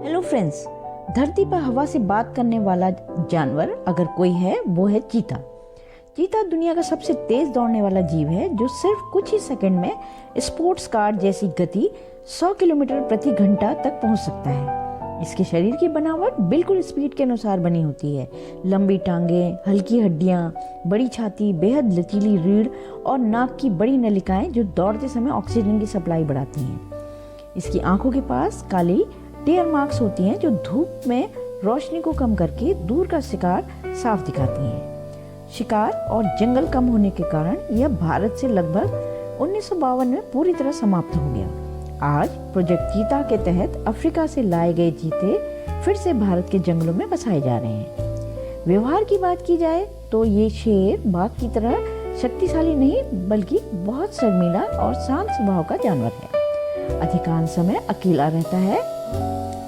Hello friends, धरती पर हवा से बात करने वाला जानवर अगर कोई है वो है चीता। चीता दुनिया का सबसे तेज दौड़ने वाला जीव है जो सिर्फ कुछ ही सेकंड में स्पोर्ट्स कार जैसी गति 100 किलोमीटर प्रति घंटा तक पहुंच सकता है। इसके शरीर की बनावट बिल्कुल स्पीड के अनुसार बनी होती है। लंबी टांगें, हल्की हड्डियां, बड़ी छाती, बेहद लचीली रीढ़ और नाक की बड़ी नलिकाएं जो दौड़ते समय ऑक्सीजन की सप्लाई बढ़ाती हैं। इसकी आंखों के पास काली टेयर मार्क्स होती हैं जो धूप में रोशनी को कम करके दूर का शिकार साफ दिखाती हैं। शिकार और जंगल कम होने के कारण यह भारत से लगभग 1952 में पूरी तरह समाप्त हो गया। आज प्रोजेक्ट चीता के तहत अफ्रीका से लाए गए चीते फिर से भारत के जंगलों में बसाए जा रहे हैं। व्यवहार की बात की जाए तो ये शेर बाघ की तरह शक्तिशाली नहीं बल्कि बहुत शर्मीला और शांत स्वभाव का जानवर है। अधिकांश समय अकेला रहता है,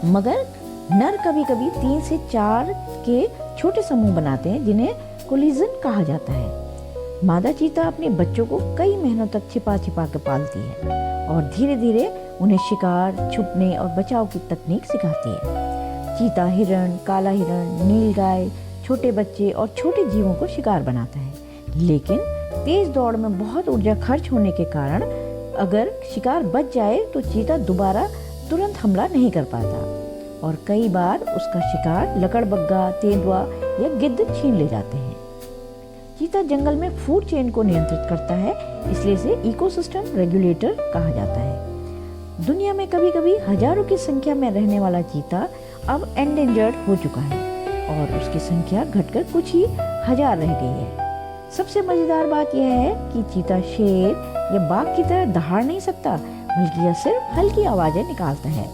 मगर नर कभी कभी 3 से 4 के छोटे समूह बनाते हैं जिन्हें कोलिजन कहा जाता है। मादा चीता अपने बच्चों को कई महीनों तक छिपा छिपा कर पालती है और धीरे धीरे उन्हें शिकार, छुपने और बचाव की तकनीक सिखाती है। चीता हिरण, काला हिरण, नीलगाय, छोटे बच्चे और छोटे जीवों को शिकार बनाता है, लेकिन तेज दौड़ में बहुत ऊर्जा खर्च होने के कारण अगर शिकार बच जाए तो चीता दोबारा तुरंत हमला नहीं कर पाता और कई बार उसका शिकार लकड़बग्गा, तेंदुआ या गिद्ध छीन ले जाते हैं। चीता जंगल में फूड चेन को नियंत्रित करता है, इसलिए इसे इकोसिस्टम रेगुलेटर कहा जाता है। दुनिया में कभी कभी हजारों की संख्या में रहने वाला चीता अब एंडेंजर्ड हो चुका है और उसकी संख्या घटकर कुछ ही हजार रह गई है। सबसे मजेदार बात यह है कि चीता शेर या बाघ की तरह दहाड़ नहीं सकता, बल्कि यह सिर्फ हल्की आवाजें निकालता है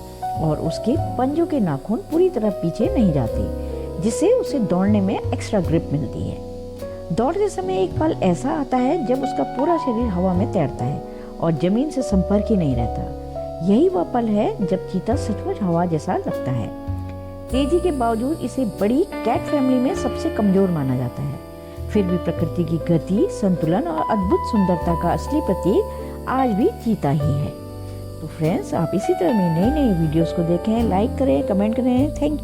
और उसके पंजों के नाखून पूरी तरह पीछे नहीं जाते, जिससे उसे दौड़ने में एक्स्ट्रा ग्रिप मिलती है। दौड़ते समय एक पल ऐसा आता है जब उसका पूरा शरीर हवा में तैरता है और जमीन से संपर्क ही नहीं रहता। यही वह पल है जब चीता सचमुच हवा जैसा लगता है। तेजी के बावजूद इसे बड़ी कैट फैमिली में सबसे कमजोर माना जाता है, फिर भी प्रकृति की गति, संतुलन और अद्भुत सुंदरता का असली प्रतीक आज भी चीता ही है। तो फ्रेंड्स, आप इसी तरह में नई नई वीडियोस को देखें, लाइक करें, कमेंट करें। Thank you.